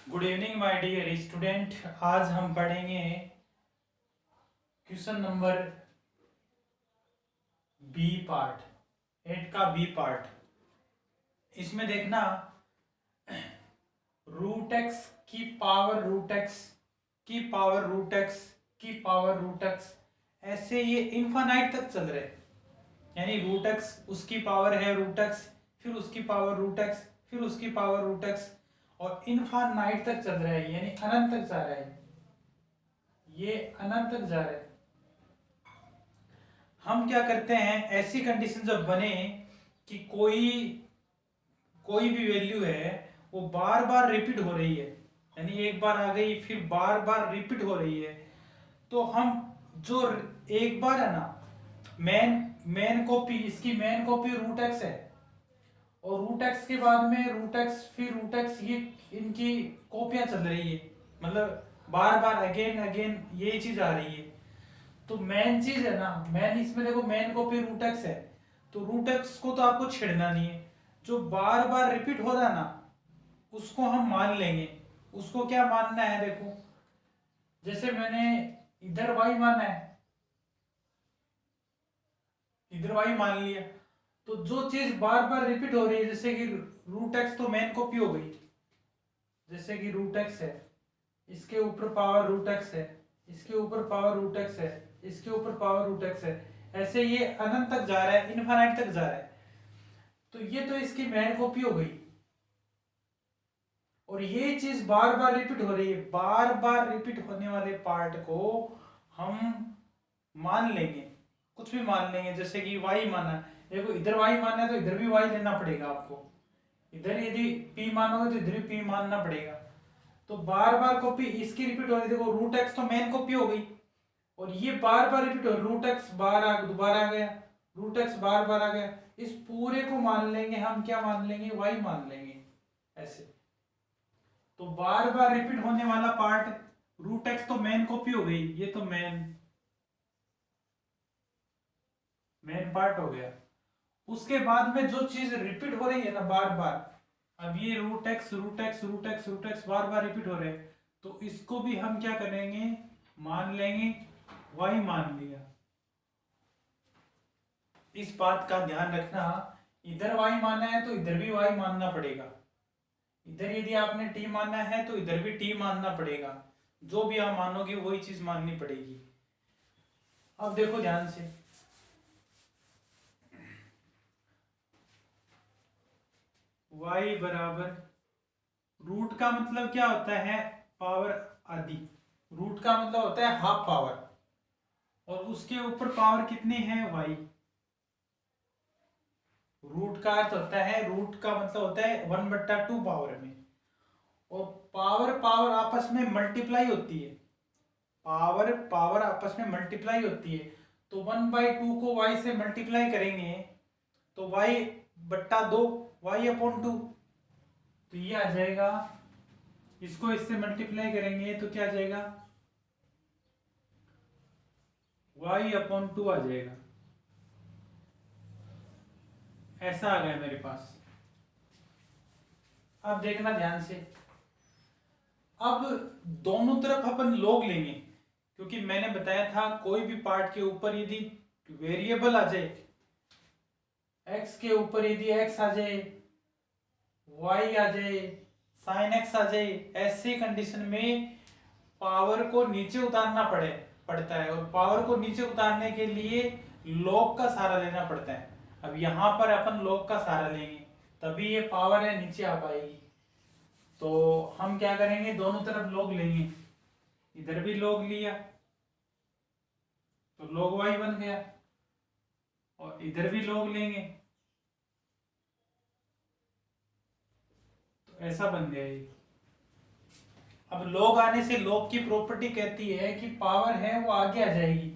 Good evening my dear student. आज हम पढ़ेंगे क्वेश्चन नंबर बी पार्ट 8 का बी पार्ट। इसमें देखना रूट एक्स की पावर रूट एक्स की पावर रूट एक्स की पावर रूट एक्स, ऐसे ये इन्फानाइट तक चल रहे हैं। यानी रूट एक्स उसकी पावर है रूट एक्स, फिर उसकी पावर रूट एक्स, फिर उसकी पावर रूट एक्स, और इन्फानाइट तक चल रहा है, यानी अनंत तक जा रहा है। ये अनंत तक जा रहा है। हम क्या करते हैं, ऐसी कंडीशन जब बने कि कोई कोई भी वैल्यू है वो बार बार रिपीट हो रही है, यानी एक बार आ गई फिर बार बार रिपीट हो रही है, तो हम जो एक बार है ना, मेन मेन कॉपी, इसकी मेन कॉपी रूट एक्स है, और रूट एक्स के बाद में रूट एक्स फिर रूट एक्स, ये इनकी कॉपियां चल रही है, मतलब बार बार अगेन अगेन ये चीज आ रही है। तो मेन चीज है ना, मेन इसमें देखो मेन कॉपी रूट एक्स है, तो रूट एक्स को तो आपको छेड़ना नहीं है। जो बार बार रिपीट हो रहा है ना, उसको हम मान लेंगे। उसको क्या मानना है, देखो जैसे मैंने इधर वाई माना है, इधर वाई मान लिया, तो जो चीज बार बार रिपीट हो रही है, जैसे कि रूट एक्स तो मेन कॉपी हो गई, जैसे कि रूट एक्स है, इसके ऊपर पावर रूट एक्स है, इसके ऊपर पावर रूट एक्स है, इसके ऊपर पावर रूट एक्स है, ऐसे ये अनंत तक जा रहा है, इनफाइनाइट तक जा रहा है। तो ये तो इसकी मेन कॉपी हो गई, और ये चीज बार बार रिपीट हो रही है। बार बार रिपीट होने वाले पार्ट को हम मान लेंगे, कुछ भी मान लेंगे, जैसे कि वाई माना है, देखो इधर वाई मानना है तो इधर भी वाई लेना पड़ेगा आपको। इधर यदि पी मानोगे तो इधर भी पी मानना पड़ेगा। तो बार बार कॉपी इसकी रिपीट हो रही है, देखो रूट एक्स तो मेन कॉपी हो गई, और ये बार बार रिपीट हो, रूट एक्स बार दोबारा आ गया, रूट एक्स बार बार आ गया। इस पूरे को मान लेंगे हम, क्या मान लेंगे, वाई मान लेंगे ऐसे। तो बार बार रिपीट होने वाला पार्ट रूट एक्स तो मेन कॉपी हो गई, ये तो मेन मेन पार्ट हो गया। उसके बाद में जो चीज रिपीट हो रही है ना बार बार, अब ये root x root x root x root x बार बार रिपीट हो रहे हैं, तो इसको भी हम क्या करेंगे, मान लेंगे, वाई मान लिया। इस बात का ध्यान रखना, इधर वाई मानना है तो इधर भी वाई मानना पड़ेगा, इधर यदि आपने टी मानना है तो इधर भी टी मानना पड़ेगा। जो भी आप मानोगे वही चीज माननी पड़ेगी। अब देखो ध्यान से, y बराबर, रूट का मतलब क्या होता है, पावर आधी। रूट का मतलब होता है हाफ पावर, और उसके ऊपर पावर कितनी है, y। रूट का अर्थ होता है, रूट का मतलब होता है 1/2 पावर में, और पावर पावर आपस में मल्टीप्लाई होती है, पावर पावर आपस में मल्टीप्लाई होती है। तो 1/2 को y से मल्टीप्लाई करेंगे तो y/2, y/2, तो ये आ जाएगा। इसको इससे मल्टीप्लाई करेंगे तो क्या आ जाएगा, y/2 आ जाएगा। ऐसा आ गया मेरे पास। अब देखना ध्यान से, अब दोनों तरफ अपन log लेंगे, क्योंकि मैंने बताया था कोई भी पार्ट के ऊपर यदि वेरिएबल आ जाए, x के ऊपर यदि x आ जाए, y आ जाए, साइन x आ जाए, ऐसी कंडीशन में पावर को नीचे उतारना पड़ता है, और पावर को नीचे उतारने के लिए log का सहारा लेना पड़ता है। अब यहाँ पर अपन log का सहारा लेंगे, तभी ये पावर है नीचे आ पाएगी। तो हम क्या करेंगे, दोनों तरफ log लेंगे, इधर भी log लिया तो log y बन गया, और इधर भी log लेंगे तो ऐसा बन गया ये। अब log आने से log की प्रॉपर्टी कहती है कि पावर है वो आगे आ जाएगी,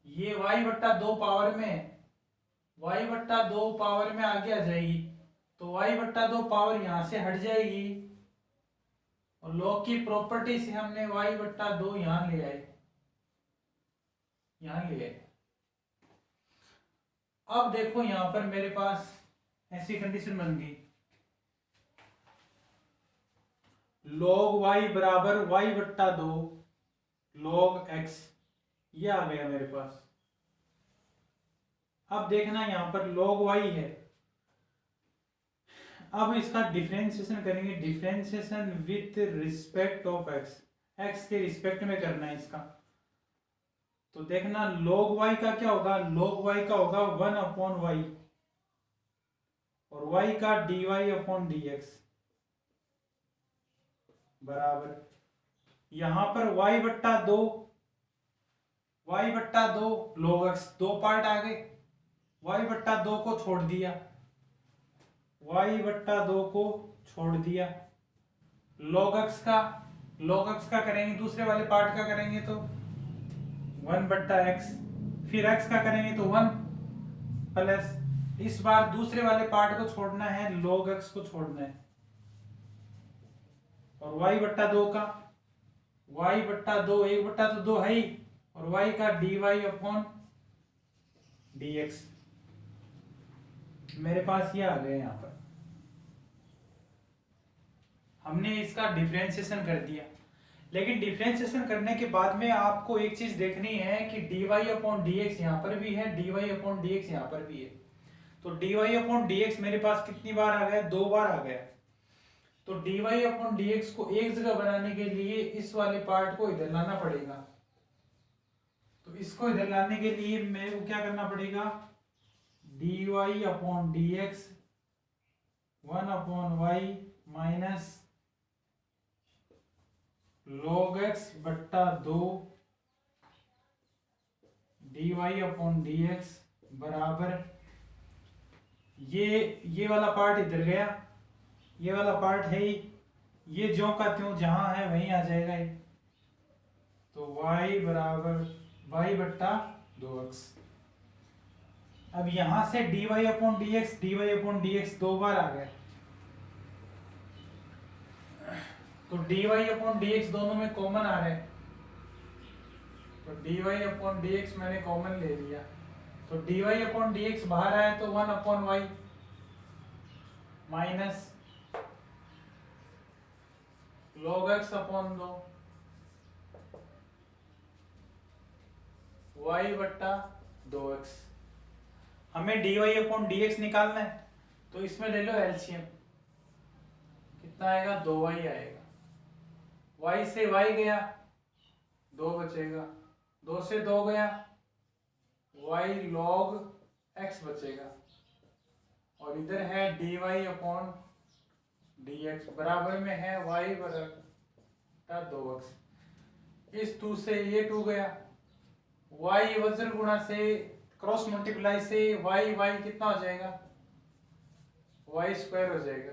ये y/2 पावर में, y/2 पावर में आगे आ जाएगी, तो y/2 पावर यहां से हट जाएगी, और log की प्रॉपर्टी से हमने y/2 यहां ले आए, यहां ले आए। अब देखो यहां पर मेरे पास ऐसी कंडीशन बन गई, log y बराबर y बट्टा 2 log x, ये आ गया मेरे पास। अब देखना यहाँ पर log y है, अब इसका डिफरेंशिएशन करेंगे, differentiation with respect of x, x के रिस्पेक्ट में करना है इसका। तो देखना log y का क्या होगा, log y का होगा 1/y और y का dy/dx बराबर, यहां पर y बट्टा 2 log x, दो पार्ट आ गए, y बट्टा 2 को छोड़ दिया, y बट्टा 2 को छोड़ दिया, log x का करेंगे, दूसरे वाले पार्ट का करेंगे तो 1 बट्टा x, फिर x का करेंगे तो 1 प्लस, इस बार दूसरे वाले पार्ट को छोड़ना है, log x को छोड़ना है, और y बट्टा 2 का, y बट्टा 2, 1 बट्टा तो 2 है ही, और y का dy/dx मेरे पास ये आ गया। यहाँ पर हमने इसका डिफरेंशिएशन कर दिया, लेकिन डिफरेंशिएशन करने के बाद में आपको एक चीज देखनी है कि dy/dx यहाँ पर भी है, dy/dx यहाँ पर भी है। तो dy/dx मेरे पास कितनी बार आ गया, 2 बार आ गया। तो dy/dx को एक जगह बनाने के लिए इस वाले पार्ट को इधर लाना पड़ेगा। तो इसको इधर लाने के लिए मेरे को क्या करना पड़ेगा, dy/dx 1/y minus log x बट्टा 2 dy/dx बराबर, ये वाला पार्ट इधर गया, ये वाला पार्ट है ही, ये ज्यों का त्यों जहां है वहीं आ जाएगा ये। तो y बराबर y बट्टा 2x। अब यहां से dy/dx 2 बार आ गया, तो dy/dx दोनों में कॉमन आ रहा है, तो dy/dx मैंने कॉमन ले लिया, तो dy/dx बाहर आया तो 1/y minus log x upon 2 y बट्टा 2x। हमें dy/dx निकालना है, तो इसमें ले लो एलसीएम, कितना आएगा, 2y आएगा, y से y गया 2 बचेगा, 2 से 2 गया y log x बचेगा, और इधर है dy/dx बराबर में है y बराबर 2x। इस 2 से ये 2 गया, y वज्र गुणा से क्रॉस मल्टीप्लाई से y कितना हो जाएगा, y स्क्वायर हो जाएगा,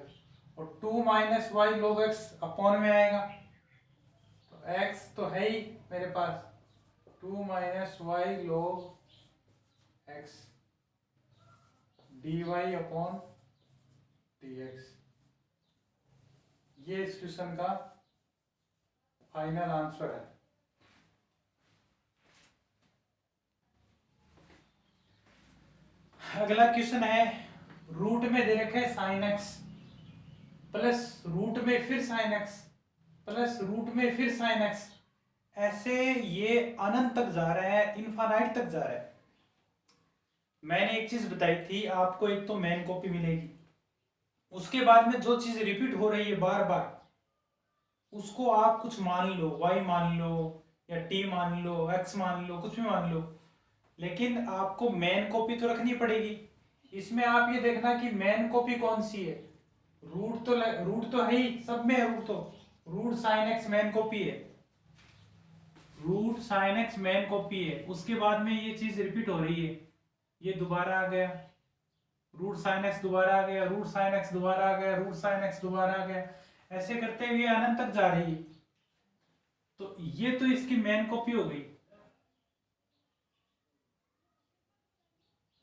और 2 minus y log x upon में आएगा, तो x तो है ही मेरे पास, 2 minus y log x dy/dx, ये इस क्वेश्चन का फाइनल आंसर है। अगला क्वेश्चन है, रूट में दे रखे साइन एक्स प्लस रूट में फिर साइन एक्स प्लस रूट में फिर साइन एक्स, ऐसे ये अनंत तक जा रहा है, इनफाइनाइट तक जा रहा है। मैंने एक चीज बताई थी आपको, एक तो मेन कॉपी मिलेगी, उसके बाद में जो चीज रिपीट हो रही है बार बार उसको आप कुछ मान लो, y मान लो या t मान लो, x मान लो, कुछ भी मान लो, लेकिन आपको मेन कॉपी तो रखनी पड़ेगी। इसमें आप ये देखना कि मेन कॉपी कौन सी है, रूट तो है ही, सब में है रूट, तो root sine x main copy है, root sine x main copy है। उसके बाद में ये चीज रिपीट हो रही है, ये दोबारा आ गया, रूट साइन एक्स दोबारा आ गया, रूट साइन एक्स दोबारा आ गया, रूट साइन एक्स दोबारा आ गया, ऐसे करते हुए अनंत तक जा रही है। तो ये तो इसकी मेन कॉपी हो गई,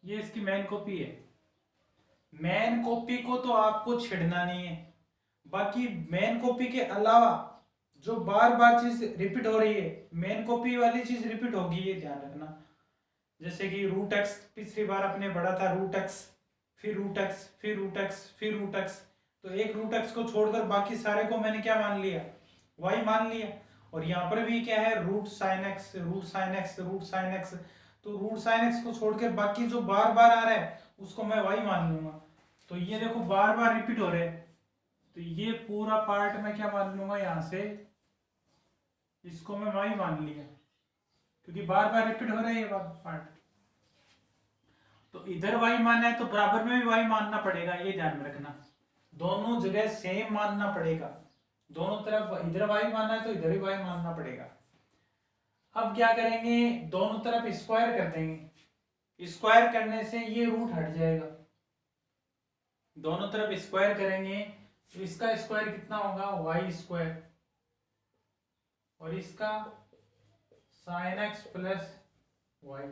ये इसकी मेन कॉपी है। मेन कॉपी को तो आपको छेड़ना नहीं है, बाकी मेन कॉपी के अलावा जो बार बार चीज रिपीट हो रही है, मेन कॉपी वाली चीज रिपीट होगी, ये ध्यान रखना। जैसे कि रूट एक्स पिछली बार अपने बढ़ा था, रूट एक्स फिर रूट एक्स फिर रूट एक्स फिर रूट एक्स, तो एक रूट एक्स को छोड़कर बाकी सारे को मैंने क्या मान लिया, वाई मान लिया। और यहाँ पर भी क्या है, root sine x, root sine x, root sine x, तो रूट साइन एक्स को छोड़कर बाकी जो बार बार आ रहा है उसको मैं वाई मान लूंगा। तो ये देखो बार बार रिपीट हो रहे हैं, तो ये पूरा पार्ट मैं क्या मान लूंगा, यहाँ से इसको मैं वाई मान लिया, क्योंकि बार बार रिपीट हो रहा है ये पार्ट। तो इधर वाई मानना है तो बराबर में भी वाई मानना पड़ेगा, ये ध्यान में रखना, दोनों जगह सेम मानना पड़ेगा। दोनों तरफ इधर वाई मानना है तो इधर ही वाई मानना पड़ेगा। अब क्या करेंगे, दोनों तरफ स्क्वायर कर देंगे। स्क्वायर करने से ये रूट हट जाएगा, दोनों तरफ स्क्वायर करेंगे तो इसका स्क्वायर कितना होगा, वाई स्क्वायर, और इसका साइन एक्स प्लस वाई।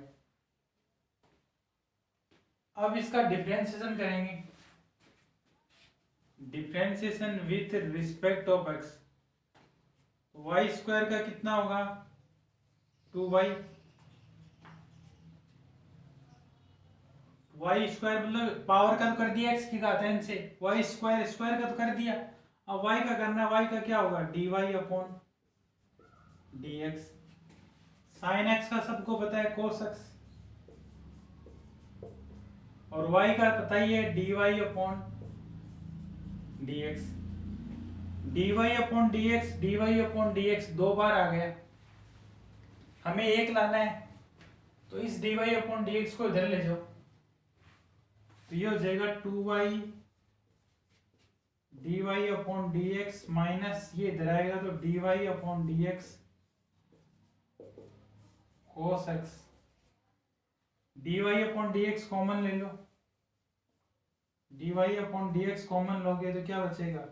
अब इसका डिफरेंशिएशन करेंगे, differentiation with respect of x, y square का कितना होगा, 2y, वाई स्क्वायर मतलब पावर का तो कर दिया x की घात n से, वाई स्क्वायर स्क्वायर का तो कर दिया, अब y का करना, y का क्या होगा, dy upon dx। Sine x का सबको पता है cos x, और y का पता ही है dy upon dx। dy upon dx, dy upon dx दो बार आ गया, हमें एक लाना है, तो इस dy अपॉन dx को इधर ले जाओ, तो ये हो जाएगा 2y dy upon dx minus ये इधर आएगा तो dy upon dx cos x। dy upon dx common ले लो, dy अपॉन dx कॉमन लोगे तो क्या बचेगा,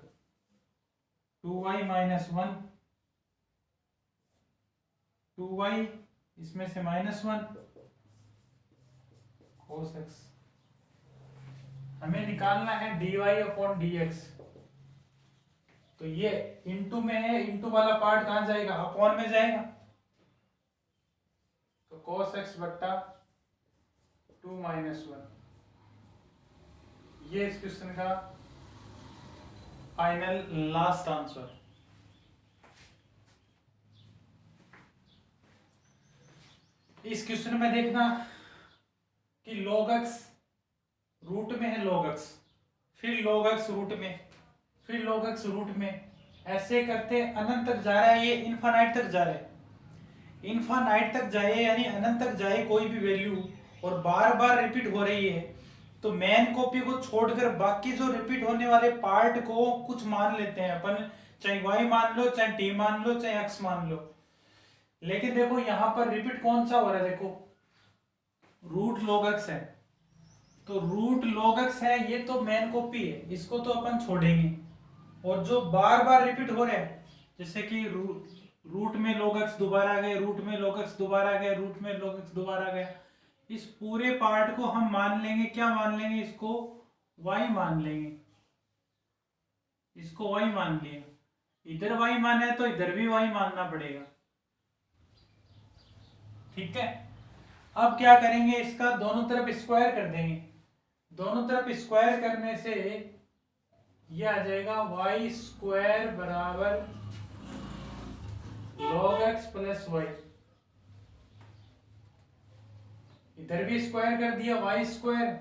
2y माइनस 1, 2y इसमें से माइनस 1 cos x। हमें निकालना है dy अपॉन dx, तो ये इंटू में है, इंटू वाला पार्ट कहां जाएगा, अपॉन में जाएगा, तो cos x बट्टा 2 माइनस 1, ये इस क्वेश्चन का फाइनल लास्ट आंसर। इस क्वेश्चन में देखना कि log x रूट में है, log x फिर log x रूट में, फिर log x रूट में, ऐसे करते अनंत तक जा रहा है, ये इनफाइनाइट तक जा रहा है, इनफाइनाइट तक जाए यानी अनंत तक जाए कोई भी वैल्यू और बार बार रिपीट हो रही है, तो मेन कॉपी को छोड़कर बाकी जो रिपीट होने वाले पार्ट को कुछ मान लेते हैं अपन, चाहे y मान लो, चाहे t मान लो, चाहे x मान लो। लेकिन देखो यहां पर रिपीट कौन सा हो रहा है, देखो रूट log x है, तो रूट log x है, ये तो मेन कॉपी है, इसको तो अपन छोड़ेंगे, और जो बार बार रिपीट हो रहे हैं जैसे कि रूट में log x दोबारा आ गए, रूट में log x दोबारा आ गए, रूट में log x दोबारा आ गया, इस पूरे पार्ट को हम मान लेंगे, क्या मान लेंगे, इसको y मान लेंगे, इसको y मान लिया, इधर y माना है तो इधर भी y मानना पड़ेगा, ठीक है। अब क्या करेंगे, इसका दोनों तरफ स्क्वायर कर देंगे, दोनों तरफ स्क्वायर करने से ये आ जाएगा y स्क्वायर बराबर log x प्लस वाई, इधर भी स्क्वायर कर दिया y स्क्वायर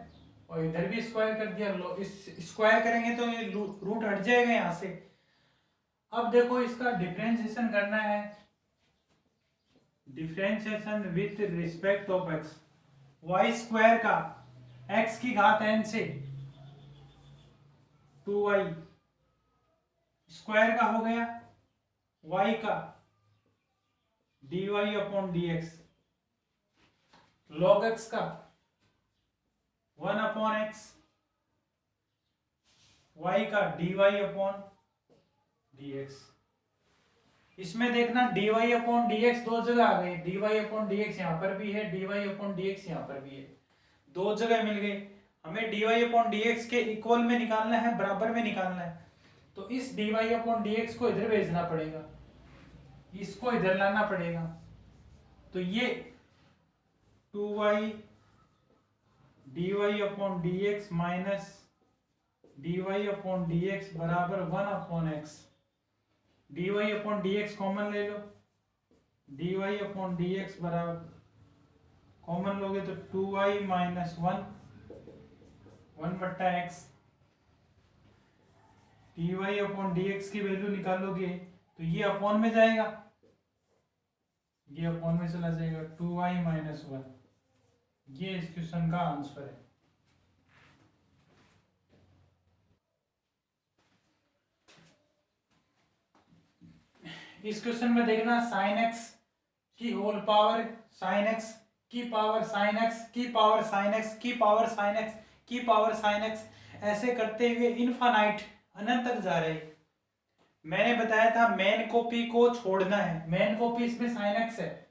और इधर भी स्क्वायर कर दिया, इस स्क्वायर करेंगे तो ये रूट हट जाएगा यहां से। अब देखो इसका डिफरेंशिएशन करना है, differentiation with respect of x, y square का x की घात n से 2y स्क्वायर का हो गया, y का dy upon dx, log x का 1 अपॉन x, y का dy अपॉन dx। इसमें देखना dy अपॉन dx दो जगह आ गए, dy अपॉन dx यहाँ पर भी है, dy अपॉन dx यहाँ पर भी है, दो जगह मिल गए। हमें dy अपॉन dx के इक्वल में निकालना है, बराबर में निकालना है, तो इस dy अपॉन dx को इधर भेजना पड़ेगा, इसको इधर लाना पड़ेगा, तो ये 2y dy upon dx minus d y upon d x बराबर 1/x। D y upon d x common ले लो, d y upon d x बराबर कॉमन लोगे तो 2y minus 1/x। D y upon d x की value निकालोगे तो ये अपॉन में जाएगा, ये अपॉन में चला जाएगा 2y माइनस 1। ये इस क्वेश्चन का आंसर है। इस क्वेश्चन में देखना साइन एक्स की होल पावर साइन एक्स की पावर साइन एक्स की पावर साइन एक्स की पावर साइन एक्स की पावर साइन एक्स, ऐसे करते हुए इनफाइनाइट अनंत तक जा रहे। मैंने बताया था मेन कॉपी को छोड़ना है, मेन कॉपी इसमें साइन एक्स है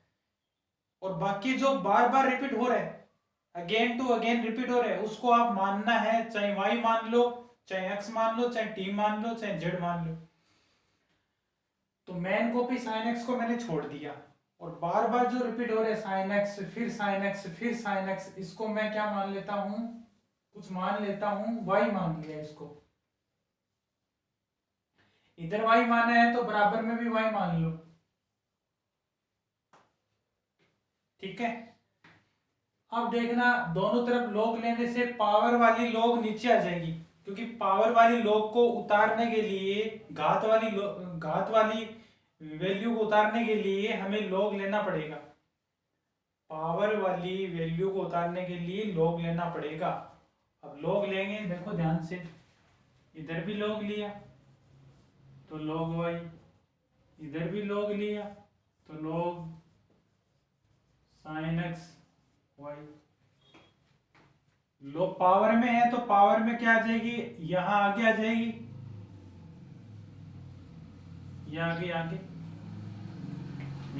और बाकी जो बार बार रिपीट हो रहा है, अगेन टू अगेन रिपीट हो रहा है, उसको आप मानना है, चाहे y मान लो, चाहे x मान लो, चाहे t मान लो, चाहे z मान लो। तो मेन कॉपी साइन एक्स को मैंने छोड़ दिया और बार बार जो रिपीट हो रहे साइन एक्स फिर साइन एक्स फिर साइन एक्स, इसको मैं क्या मान लेता हूं, कुछ मान लेता हूं, y मान लिया इसको। इधर y माना है तो बराबर में भी y मान लो, ठीक है। अब देखना दोनों तरफ log लेने से पावर वाली log नीचे आ जाएगी, क्योंकि पावर वाली log को उतारने के लिए घात वाली वैल्यू को उतारने के लिए हमें log लेना पड़ेगा, पावर वाली वैल्यू को उतारने के लिए log लेना पड़ेगा। अब log लेंगे, देखो ध्यान से, इधर भी log लिया तो log y, इधर भी log लिया तो log sin x y। log power में है तो पावर में क्या आ जाएगी, यहां आगे आ जाएगी, ये आगे।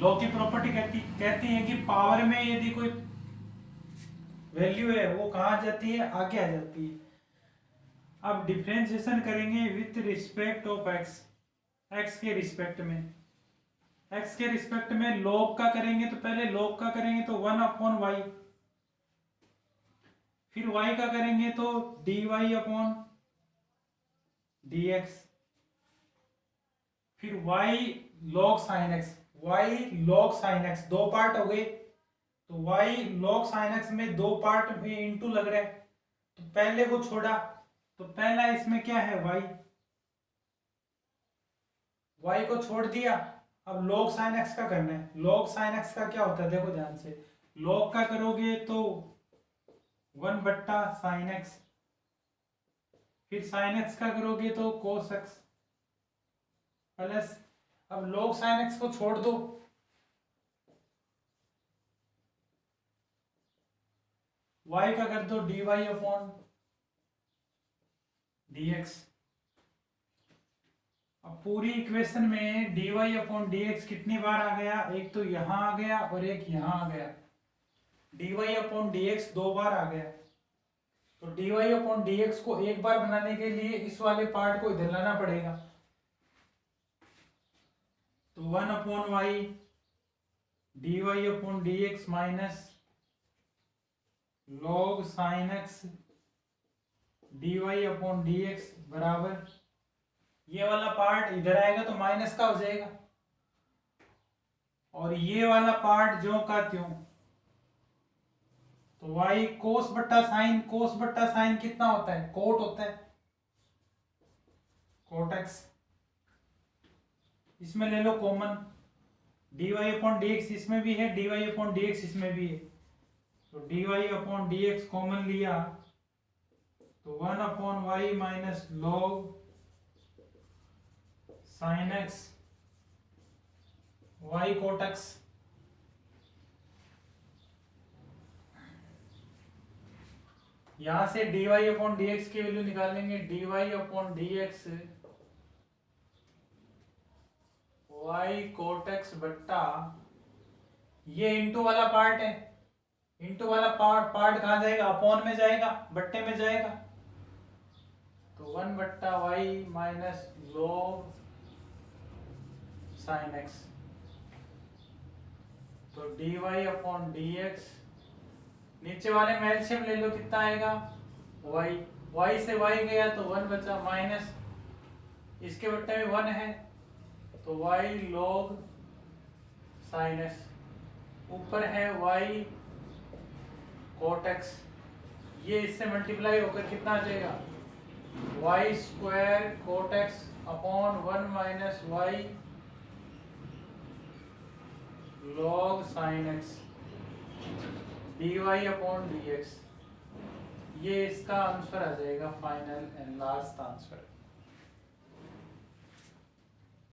log की प्रॉपर्टी कहती है कि पावर में यदि कोई वैल्यू है वो कहां आ जाती है, आगे आ जाती है। अब डिफरेंशिएशन करेंगे with respect of x, x के रिस्पेक्ट में, x के रिस्पेक्ट में log का करेंगे तो पहले log का करेंगे तो 1/y, फिर y का करेंगे तो dy अपॉन dx, फिर y log sin x, y log sin x, दो पार्ट हो गए तो y log sin x में दो पार्ट में इंटू लग रहा है, तो पहले को छोड़ा तो पहला इसमें क्या है y को छोड़ दिया। अब log sin x का करना है, log sin x का क्या होता है, देखो ध्यान से, log का करोगे तो 1/sin x, फिर sin x का करोगे तो cos x प्लस, अब log sin x को छोड़ दो, y का कर दो dy अपॉन dx। अब पूरी इक्वेशन में dy अपॉन dx कितनी बार आ गया, एक तो यहां आ गया और एक यहां आ गया, dy अपॉन dx दो बार आ गया। तो dy अपॉन dx को एक बार बनाने के लिए इस वाले पार्ट को इधर लाना पड़ेगा, तो 1/y dy upon dx minus log sin x dy upon dx बराबर, ये वाला पार्ट इधर आएगा तो माइनस का हो जाएगा और ये वाला पार्ट जो का त्यों, तो y कोस बट्टा साइन कितना होता है, कोट होता है, कोट x। इसमें ले लो कॉमन, dy अपॉन dx इसमें भी है, dy अपॉन dx इसमें भी है, तो dy अपॉन dx कॉमन लिया तो 1/y minus log sin x y cot x। यहां से dy अपॉन dx की वैल्यू निकालेंगे, dy upon dx y cot x बट्टा, ये इंटू वाला पार्ट है, इंटू वाला पार्ट कहां जाएगा, अपॉन में जाएगा, बट्टे में जाएगा, तो 1/y minus log sin x, तो dy अपॉन dx, नीचे वाले में एलसीएम ले लो, कितना आएगा y, y से y गया तो 1 बचा, माइनस इसके बट्टे में 1 है तो y log sin x, ऊपर है y cot x, ये इससे मल्टीप्लाई होकर कितना आ जाएगा, y square cot x upon 1 minus y log sin x dy upon dx, ये इसका आंसर आ जाएगा, फाइनल एंड लास्ट आंसर।